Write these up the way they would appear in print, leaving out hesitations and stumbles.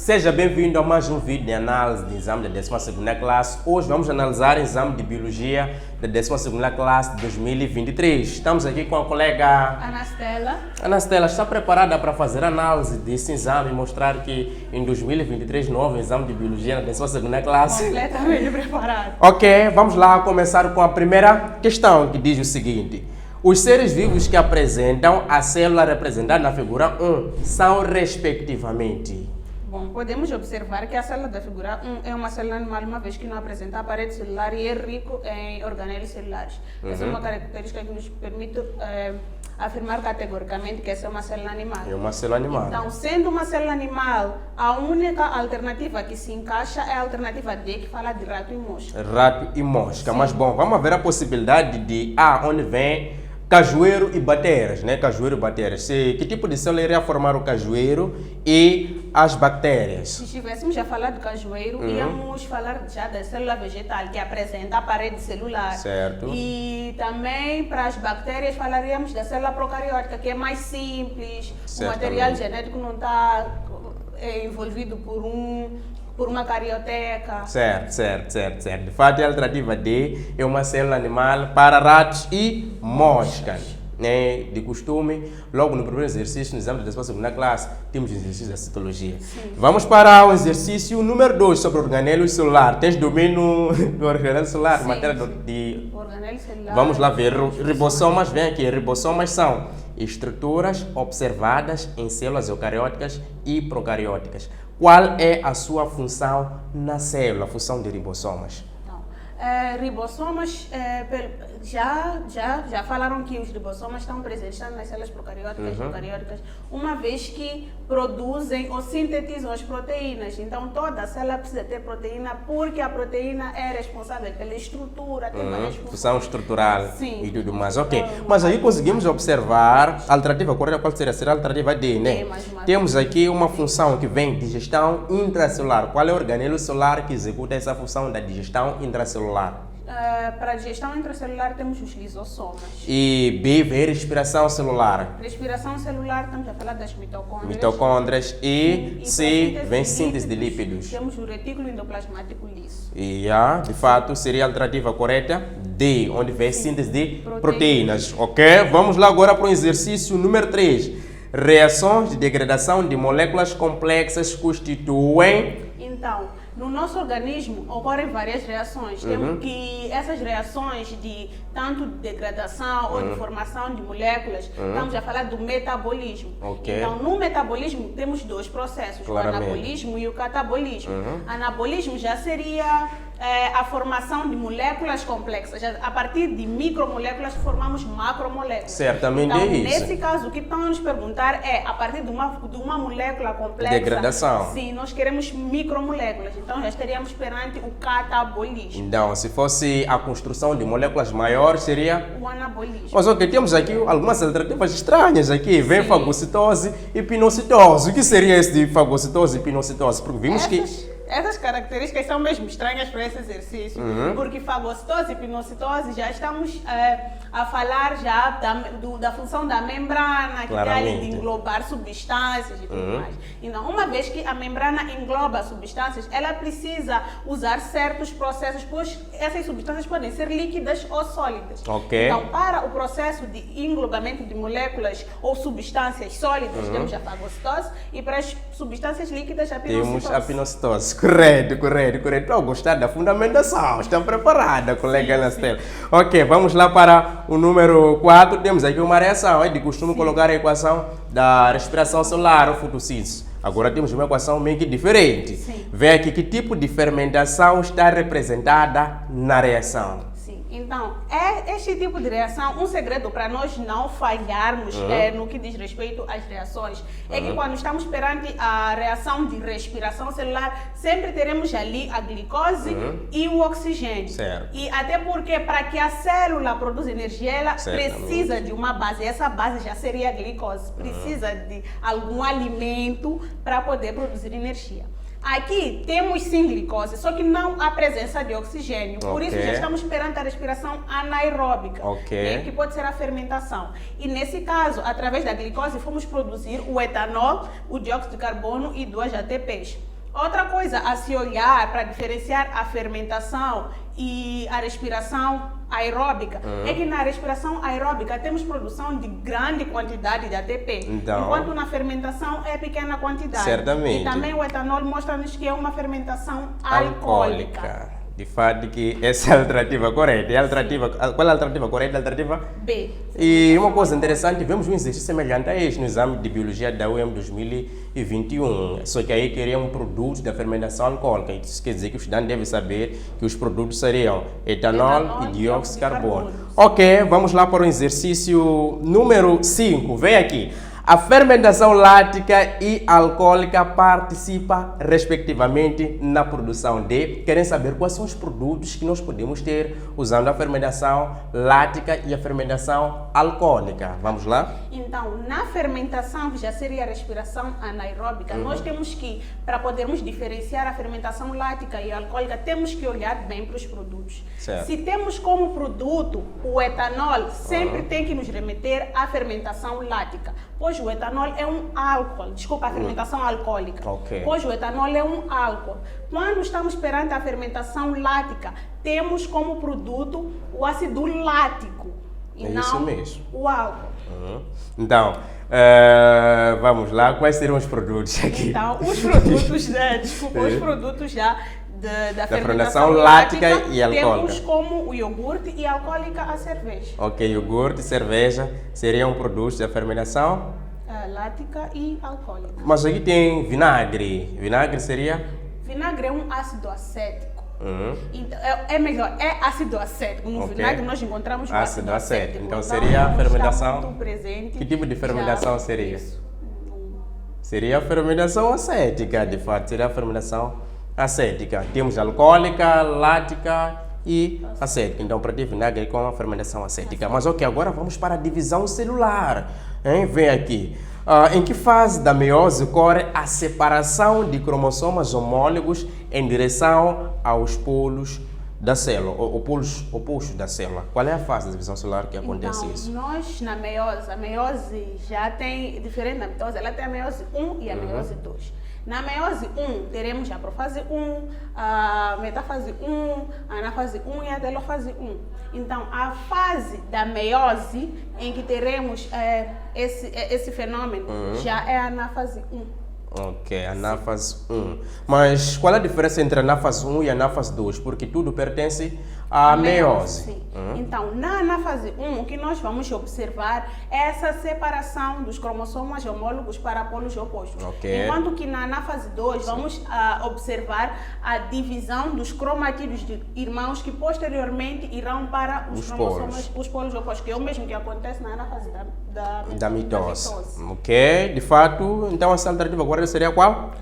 Seja bem-vindo a mais um vídeo de análise de exame da 12ª classe. Hoje vamos analisar o exame de Biologia da 12ª classe de 2023. Estamos aqui com a colega Anastela. Anastela, está preparada para fazer análise desse exame e mostrar que em 2023 não houve exame de Biologia na 12ª classe? Completamente preparada. Ok, vamos lá começar com a primeira questão, que diz o seguinte. Os seres vivos que apresentam a célula representada na figura 1 são respectivamente... Bom, podemos observar que a célula da figura 1 é uma célula animal, uma vez que não apresenta a parede celular e é rico em organelos celulares. Essa é uma característica que nos permite afirmar categoricamente que essa é uma célula animal. É uma célula animal. Então, sendo uma célula animal, a única alternativa que se encaixa é a alternativa D, que fala de rato e mosca. Rato e mosca. Sim. Mas bom, vamos ver a possibilidade de onde vem cajueiro e bactérias, né? Cajueiro e bactérias. Que tipo de célula iria formar o cajueiro e as bactérias? Se estivéssemos a falar de cajueiro, íamos falar já da célula vegetal, que apresenta a parede celular. Certo. E também para as bactérias falaríamos da célula procariótica, que é mais simples, o material genético não está envolvido por uma carioteca. Certo. De fato, a alternativa D é uma célula animal para ratos e moscas. Né? De costume, logo no primeiro exercício, no exame da 12ª classe, temos o exercício da citologia. Sim. Vamos para o exercício número 2 sobre organelos celulares. Tens domínio do organelo celular? Sim, Matéria sim. de... Organelo celular. Vamos lá ver. Ribossomas, vem aqui. Ribossomas são estruturas observadas em células eucarióticas e procarióticas. Qual é a sua função na célula, a função de ribossomas? Ribossomas, já falaram que os ribossomas estão presentes nas células procarióticas e eucarióticas, uma vez que produzem ou sintetizam as proteínas. Então, toda célula precisa ter proteína, porque a proteína é responsável pela estrutura, tem várias funções. Função estrutural. Sim. E tudo mais. Ok. Então, mas aí conseguimos observar a alternativa correta, qual seria? Será a alternativa D, né? Temos aqui uma função que vem digestão intracelular. Qual é o organelo celular que executa essa função da digestão intracelular? Para a digestão intracelular temos os lisossomas. E B, vem respiração celular. Respiração celular, estamos a falar das mitocôndrias. Mitocôndrias. E C, vem síntese de lípidos. Temos o retículo endoplasmático liso. E de fato, seria a alternativa correta D, onde vem síntese de proteínas. Ok? Vamos lá agora para o exercício número 3. Reações de degradação de moléculas complexas constituem... Então, no nosso organismo ocorrem várias reações. Temos que essas reações de tanto de degradação ou de formação de moléculas, estamos a falar do metabolismo. Okay. Então, no metabolismo temos dois processos, o anabolismo e o catabolismo. Anabolismo já seria a formação de moléculas complexas. A partir de micromoléculas formamos macromoléculas. Certamente então, é isso. Nesse caso, o que estão a nos perguntar é, a partir de uma molécula complexa, degradação. Sim, nós queremos micromoléculas. Então, já estaríamos perante o catabolismo. Então, se fosse a construção de moléculas maiores, seria... O anabolismo. Mas ok, temos aqui algumas alternativas estranhas aqui. Vem fagocitose e pinocitose. O que seria esse de fagocitose e pinocitose? Porque vimos Essas características são mesmo estranhas para esse exercício, porque fagocitose e pinocitose já estamos a falar já da função da membrana, que tem ali de englobar substâncias e tudo mais. Então, uma vez que a membrana engloba substâncias, ela precisa usar certos processos, pois essas substâncias podem ser líquidas ou sólidas. Okay. Então, para o processo de englobamento de moléculas ou substâncias sólidas, temos a fagocitose, e para as substâncias líquidas, a pinocitose. Temos a pinocitose. Correto. Estou gostando da fundamentação. Estão preparada, colega Anastela. Ok, vamos lá para o número 4. Temos aqui uma reação. De costume colocar a equação da respiração celular ou fotossíntese. Agora temos uma equação meio que diferente. Sim. Vê aqui que tipo de fermentação está representada na reação. Então, é este tipo de reação, um segredo para nós não falharmos no que diz respeito às reações, é que quando estamos perante a reação de respiração celular, sempre teremos ali a glicose e o oxigênio. Certo. E até porque para que a célula produza energia, ela precisa de uma base. Essa base já seria a glicose. Precisa de algum alimento para poder produzir energia. Aqui temos sim glicose, só que não há presença de oxigênio. Por isso já estamos perante a respiração anaeróbica, né, que pode ser a fermentação. E nesse caso, através da glicose, fomos produzir o etanol, o dióxido de carbono e 2 ATPs. Outra coisa a se olhar para diferenciar a fermentação e a respiração aeróbica é que na respiração aeróbica temos produção de grande quantidade de ATP, Então, enquanto na fermentação é pequena quantidade. Certamente. E também o etanol mostra-nos que é uma fermentação alcoólica. De fato que essa é a alternativa correta. Qual é a alternativa correta? A alternativa B. E uma coisa interessante, vemos um exercício semelhante a este no exame de biologia da UEM 2021. Só que aí queria um produto da fermentação alcoólica. Isso quer dizer que o estudante deve saber que os produtos seriam etanol e dióxido de carbono. Ok, vamos lá para o exercício número 5. Vem aqui. A fermentação lática e alcoólica participa, respectivamente, na produção de... Querem saber quais são os produtos que nós podemos ter usando a fermentação lática e a fermentação alcoólica. Vamos lá? Então, na fermentação, que já seria a respiração anaeróbica, nós temos que, para podermos diferenciar a fermentação lática e alcoólica, temos que olhar bem para os produtos. Certo. Se temos como produto o etanol, sempre tem que nos remeter à fermentação lática. Pois o etanol é um álcool, desculpa, a fermentação alcoólica. Ok. Pois o etanol é um álcool. Quando estamos perante a fermentação lática, temos como produto o ácido lático e É não isso mesmo. o álcool. Então, vamos lá. Quais seriam os produtos aqui? Então, os produtos, os produtos já da fermentação lática lática e alcoólica. temos como o iogurte e alcoólica a cerveja. Ok, iogurte e cerveja seriam produtos da fermentação. Lática e alcoólica. Mas aqui tem vinagre. Vinagre seria? Vinagre é um ácido acético. Então, é melhor, é ácido acético. No Ok. vinagre nós encontramos o Ácido ácido acético. acético. Então seria a não fermentação? está muito presente Que tipo de fermentação já seria? isso. Seria a fermentação acética, de fato. Seria a fermentação acética. Temos alcoólica, lática e acética. Então, para ti, vinagre com a fermentação acética. Mas ok, agora vamos para a divisão celular. Hein? Vem aqui. Em que fase da meiose ocorre a separação de cromossomas homólogos em direção aos polos da célula, ou polos opostos da célula? Qual é a fase da divisão celular que acontece Então, isso? nós na meiose, a meiose já tem, diferente da mitose, ela tem a meiose 1 e a meiose 2. Na meiose 1, teremos a profase 1, a metafase 1, a anafase 1 e a telofase 1. Então, a fase da meiose em que teremos esse fenômeno já é a anafase 1. Ok, anáfase 1. Mas qual é a diferença entre a anáfase 1 e a anáfase 2? Porque tudo pertence à meiose. Sim. Então, na anafase 1, o que nós vamos observar é essa separação dos cromossomas homólogos para polos opostos. Ok. Enquanto que na anafase 2, vamos observar a divisão dos cromatídeos de irmãos que posteriormente irão para os cromossomas, os polos opostos, que é o mesmo que acontece na anafase Da mitose. Ok, de fato, então essa alternativa agora seria qual?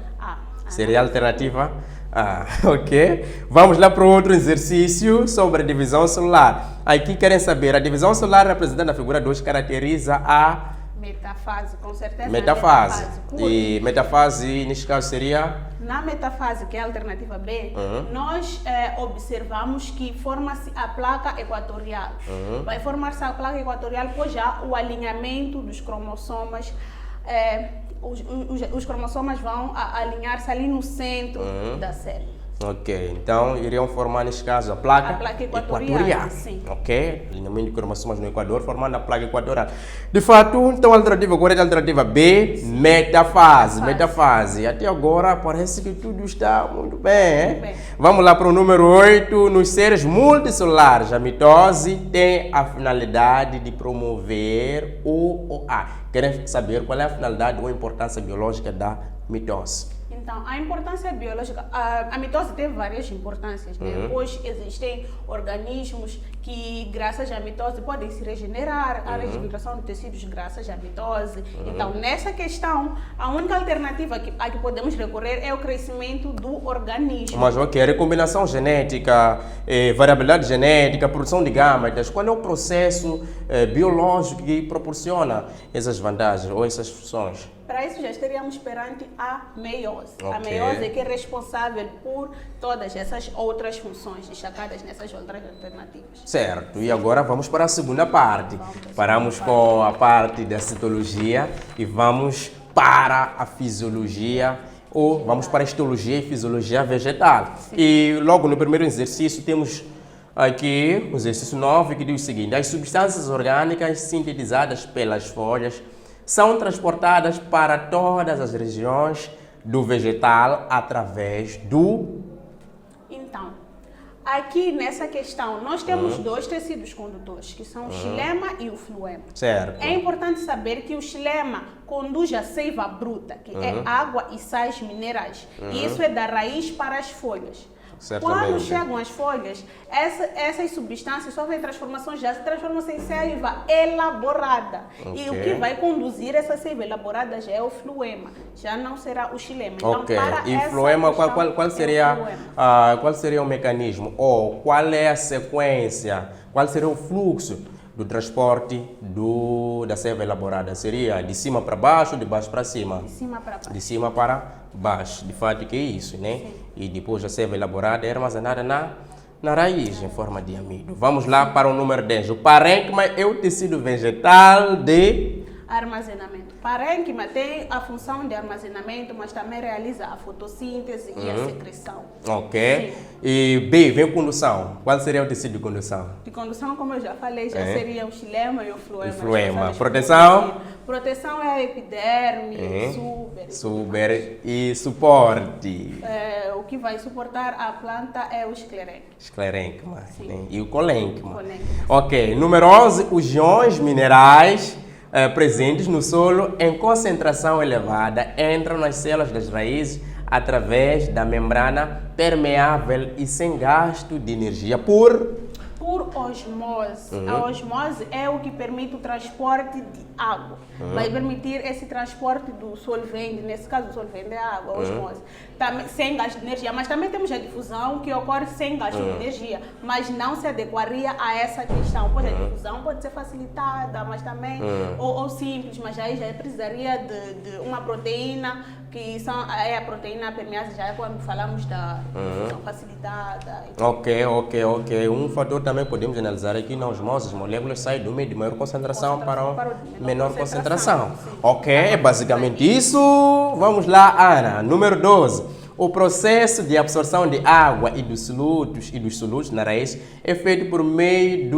Seria a alternativa A. Ok, vamos lá para outro exercício sobre a divisão celular. Aqui querem saber, a divisão celular representada na figura 2 caracteriza a metafase, com certeza. metafase. E metafase, neste caso, seria? Na metafase, que é a alternativa B, nós observamos que forma-se a placa equatorial. Vai formar-se a placa equatorial, pois já o alinhamento dos cromossomas, os cromossomas vão alinhar-se ali no centro da célula. Ok, então iriam formar neste caso a placa equatorial. Sim. Ok, alinhamento de cromossomas no Equador, formando a placa equatorial. De fato, então a alternativa agora é a alternativa B, metafase. Metafase. Até agora parece que tudo está muito bem, hein? Bem. Vamos lá para o número 8. Nos seres multicelulares, a mitose tem a finalidade de promover o OA. Querem saber qual é a finalidade ou a importância biológica da mitose? Então, a importância biológica, a mitose tem várias importâncias, né? Pois existem organismos que, graças à mitose, podem se regenerar, a regeneração de tecidos graças à mitose. Então, nessa questão, a única alternativa a que podemos recorrer é o crescimento do organismo. Mas ok, recombinação genética, variabilidade genética, produção de gametas, qual é o processo biológico que proporciona essas vantagens ou essas funções? Para isso já estaríamos perante a meiose. Ok. A meiose é que é responsável por todas essas outras funções destacadas nessas outras alternativas. Certo, e agora vamos para a segunda parte. Paramos com a parte da citologia e vamos para a fisiologia ou vamos para a histologia e fisiologia vegetal. Sim. E logo no primeiro exercício temos aqui o exercício 9 que diz o seguinte: as substâncias orgânicas sintetizadas pelas folhas são transportadas para todas as regiões do vegetal através do... Então, aqui nessa questão, nós temos dois tecidos condutores, que são o xilema e o floema. Certo. É importante saber que o xilema conduz a seiva bruta, que é água e sais minerais. E isso é da raiz para as folhas. Certamente. Quando chegam as folhas, essas substâncias sofrem transformações, já se transformam em seiva elaborada. Okay. E o que vai conduzir essa seiva elaborada já é o floema, já não será o xilema. Então, Ok, para e essa floema, questão, qual seria o mecanismo? Ou qual é a sequência, qual seria o fluxo do transporte da seiva elaborada? Seria de cima para baixo, de baixo para cima? De cima para baixo. De cima para baixo, de fato que é isso, né? Sim. E depois a seiva elaborada é armazenada na raiz, em forma de amido. Vamos lá para o número 10. O parênquima é o tecido vegetal de... armazenamento. Parênquima tem a função de armazenamento, mas também realiza a fotossíntese e a secreção. Ok. Sim. E B, vem condução. Qual seria o tecido de condução? De condução, como eu já falei, já seria o xilema e o floema. O floema. Proteção? Proteção é a epiderme, Suber e suporte. O que vai suportar a planta é o esclerênquima. Esclerênquima, né? E o colênquima. Colênquima. Ok. Número 11, os íons minerais presentes no solo em concentração elevada entram nas células das raízes através da membrana permeável e sem gasto de energia por osmose. A osmose é o que permite o transporte de água. Vai permitir esse transporte do solvente, nesse caso o solvente é a água, a osmose. Também, sem gasto de energia, mas também temos a difusão que ocorre sem gasto de energia, mas não se adequaria a essa questão. Pois a difusão pode ser facilitada, mas também, ou simples, mas aí já precisaria de uma proteína, que é a proteína permease, já é quando falamos da difusão facilitada. Ok. Um fator também podemos analisar aqui na osmose, as moléculas saem do meio de maior concentração para menor concentração. Sim. Ok, é basicamente isso. Vamos lá, Ana. Número 12. O processo de absorção de água e dos solutos na raiz é feito por meio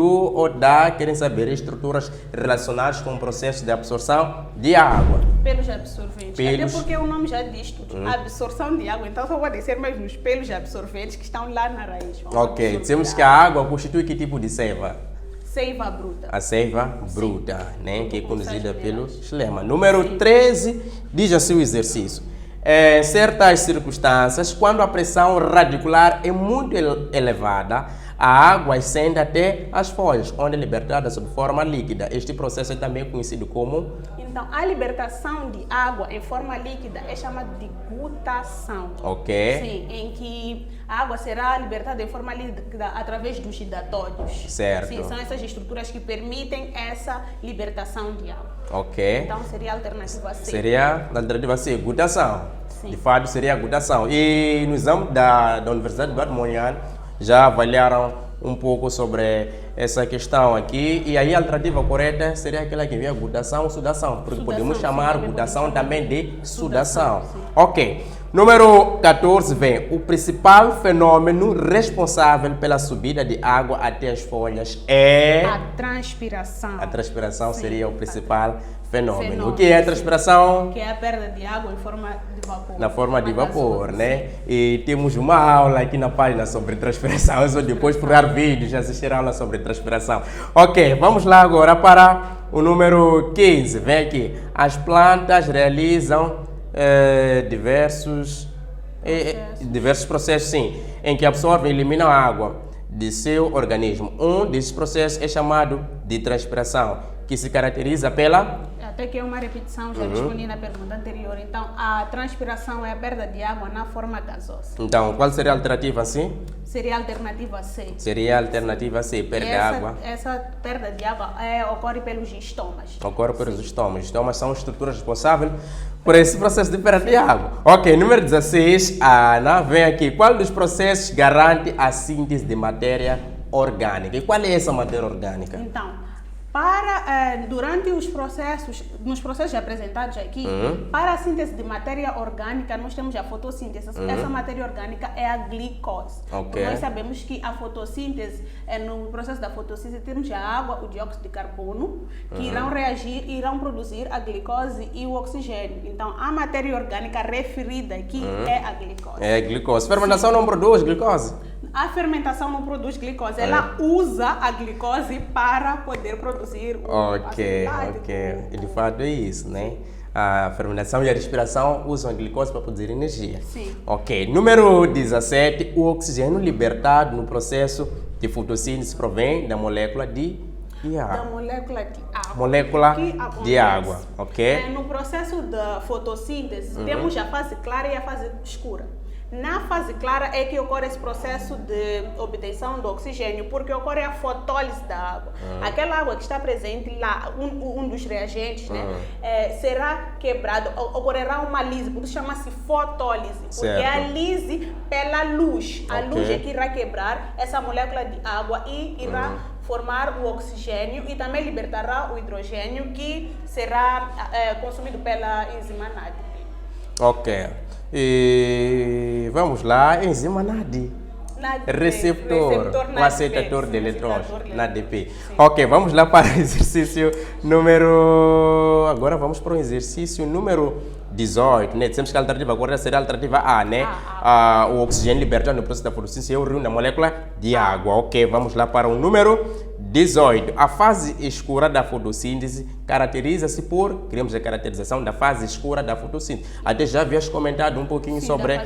querem saber, estruturas relacionadas com o processo de absorção de água. Pelos absorventes. Até porque o nome já diz tudo. Absorção de água. Então só pode ser mesmo os pelos absorventes que estão lá na raiz. Ok, dizemos que a água constitui que tipo de seiva? Seiva bruta. A seiva bruta, né? Que é conduzida pelo xilema. Número 13, diz assim o exercício. Em certas circunstâncias, quando a pressão radicular é muito elevada, a água ascende até as folhas, onde é libertada sob forma líquida. Este processo é também conhecido como... Então, a libertação de água em forma líquida é chamada de gutação. Ok. Sim, em que a água será libertada em forma líquida através dos hidratódios. Certo. Sim, são essas estruturas que permitem essa libertação de água. Ok. Então, seria a alternativa C. Seria a alternativa C, gutação. Sim. De fato, seria a gutação. E no exame da Universidade de Barmonian já avaliaram um pouco sobre essa questão aqui. E aí a alternativa correta seria aquela que vem gutação ou sudação. Porque podemos chamar gutação também de sudação. Ok. Número 14 vem o principal fenômeno responsável pela subida de água até as folhas é... a transpiração. A transpiração seria o principal fenômeno. O que é a transpiração? Que é a perda de água em forma de vapor. Na forma de vapor, né? E temos uma aula aqui na página sobre transpiração. Só depois procurar vídeos e assistir a aula sobre transpiração. Ok, vamos lá agora para o número 15. Vem aqui. As plantas realizam diversos processos, sim, em que absorvem e eliminam a água de seu organismo. Um desses processos é chamado de transpiração, que se caracteriza pela... Até que é uma repetição, já respondi na pergunta anterior. Então, a transpiração é a perda de água na forma gasosa. Então, qual seria a alternativa C? Seria a alternativa C. Seria a alternativa C, perda de água. Essa perda de água ocorre pelos estomas. Ocorre pelos estomas. Os estomas são estruturas responsáveis por esse processo de perda de água. Ok, número 16, Ana, vem aqui. Qual dos processos garante a síntese de matéria orgânica? E qual é essa matéria orgânica? Então, Durante os processos, nos processos apresentados aqui, para a síntese de matéria orgânica, nós temos a fotossíntese. Essa matéria orgânica é a glicose. Ok. Nós sabemos que a fotossíntese, no processo da fotossíntese, temos a água, o dióxido de carbono, que irão reagir, irão produzir a glicose e o oxigênio. Então, a matéria orgânica referida aqui é a glicose. É a glicose. Fermentação não produz glicose? A fermentação não produz glicose, ela usa a glicose para poder produzir o Ok. E de fato é isso, né? A fermentação e a respiração usam a glicose para produzir energia. Sim. Ok. Número 17. O oxigênio libertado no processo de fotossíntese provém da molécula de Da água. molécula de água. Molécula Que de acontece? água, ok? No processo da fotossíntese, temos a fase clara e a fase escura. Na fase clara é que ocorre esse processo de obtenção do oxigênio, porque ocorre a fotólise da água. Aquela água que está presente lá, um dos reagentes, né, será quebrado, ocorrerá uma lise, por isso chama-se fotólise, porque é a lise pela luz. A luz é que irá quebrar essa molécula de água e irá formar o oxigênio e também libertará o hidrogênio que será consumido pela enzima NAD. Ok. E vamos lá, enzima NAD. Receptor, o acetador de elétrons, NADP. Ok, vamos lá para o exercício número... Agora vamos para o exercício número 18, né? Dissemos que a alternativa correta seria a alternativa A, né? O oxigênio libertado no processo da fotossíntese é oriundo da molécula de água. Ok, vamos lá para o número 18. A fase escura da fotossíntese caracteriza-se por... Queremos a caracterização da fase escura da fotossíntese. Até já havias comentado um pouquinho sobre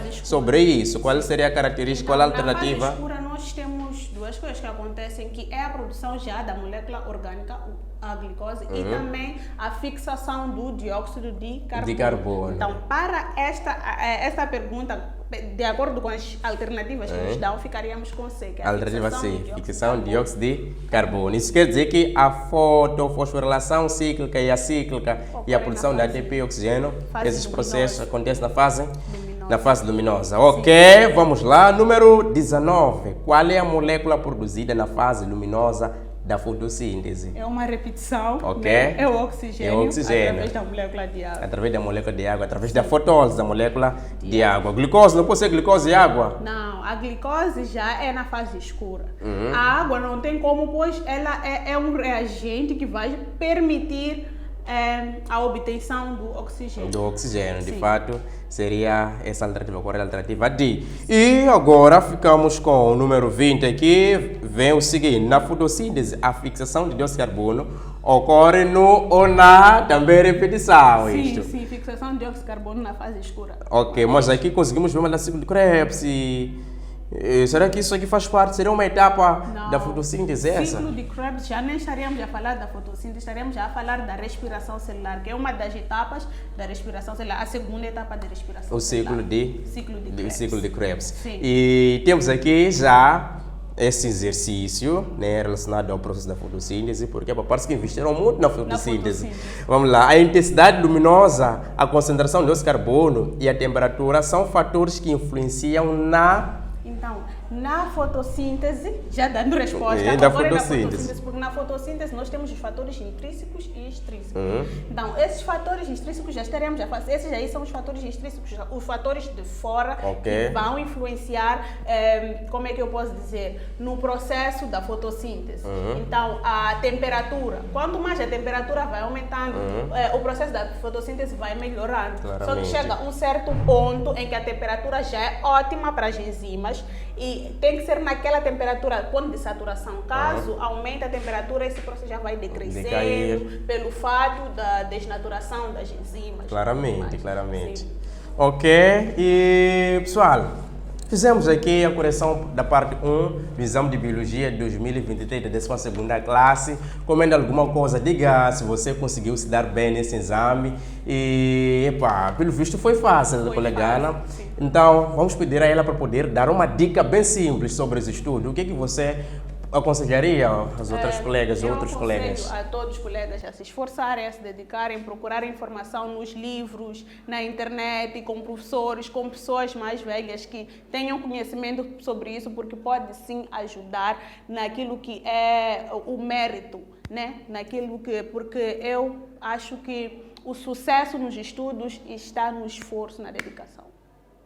isso. Qual seria a característica, qual a alternativa? Na fase escura nós temos duas coisas que acontecem, que é a produção já da molécula orgânica, a glicose, e também a fixação do dióxido de carbono. Então, para esta pergunta, de acordo com as alternativas que nos dão, ficaríamos com C, que é a alternativa C, fixação de dióxido de carbono. carbono. Isso quer dizer que a fotofosforilação cíclica e a cíclica e a produção de ATP e oxigênio, esses processos acontecem na fase luminosa. Ok, vamos lá. Número 19. Qual é a molécula produzida na fase luminosa da fotossíntese? É uma repetição, ok? Né? É o oxigênio, através da molécula de água. Através da molécula de água, através da fotólise da molécula de água. Glicose, não pode ser glicose e água? Não, a glicose já é na fase escura. A água não tem como, pois ela é um reagente que vai permitir a obtenção do oxigênio. De fato, seria essa alternativa correta, a alternativa D. E agora ficamos com o número 20 aqui, vem o seguinte: na fotossíntese, a fixação de dióxido de carbono ocorre no ou na também repetição. Sim, fixação de dióxido de carbono na fase escura. Ok, mas aqui conseguimos ver uma ciclo de Krebs será que isso aqui faz parte? Seria uma etapa da fotossíntese essa? Ciclo de Krebs, já nem estaríamos a falar da fotossíntese, estaríamos já a falar da respiração celular, que é uma das etapas da respiração celular, a segunda etapa da respiração celular. O ciclo de Krebs. Sim. E temos aqui já esse exercício, né, relacionado ao processo da fotossíntese, porque parece que investiram muito na fotossíntese. Vamos lá. A intensidade luminosa, a concentração de dióxido de carbono e a temperatura são fatores que influenciam Então, na fotossíntese, já dando resposta, agora na fotossíntese, porque na fotossíntese nós temos os fatores intrínsecos e extrínsecos. Então, esses fatores intrínsecos já estaremos a fazer, esses aí são os fatores intrínsecos, os fatores de fora que vão influenciar, como é que eu posso dizer, no processo da fotossíntese. Então, a temperatura, quanto mais a temperatura vai aumentando, o processo da fotossíntese vai melhorando. Só que chega a um certo ponto em que a temperatura já é ótima para as enzimas, e tem que ser naquela temperatura, ponto de saturação. Caso aumente a temperatura, esse processo já vai decrescendo pelo fato da desnaturação das enzimas. Claramente. Sim. Ok, e pessoal, fizemos aqui a correção da parte 1 do exame de biologia de 2023 da 12ª classe. Comenta alguma coisa, diga se você conseguiu se dar bem nesse exame. E, pelo visto foi fácil, da colegana. Então, vamos pedir a ela para poder dar uma dica bem simples sobre esse estudo. O que você aconselharia às outras colegas, outros colegas? A todos os colegas a se esforçarem, a se dedicarem, procurar informação nos livros, na internet, com professores, com pessoas mais velhas que tenham conhecimento sobre isso, porque pode sim ajudar naquilo que é o mérito né? Porque eu acho que o sucesso nos estudos está no esforço, na dedicação.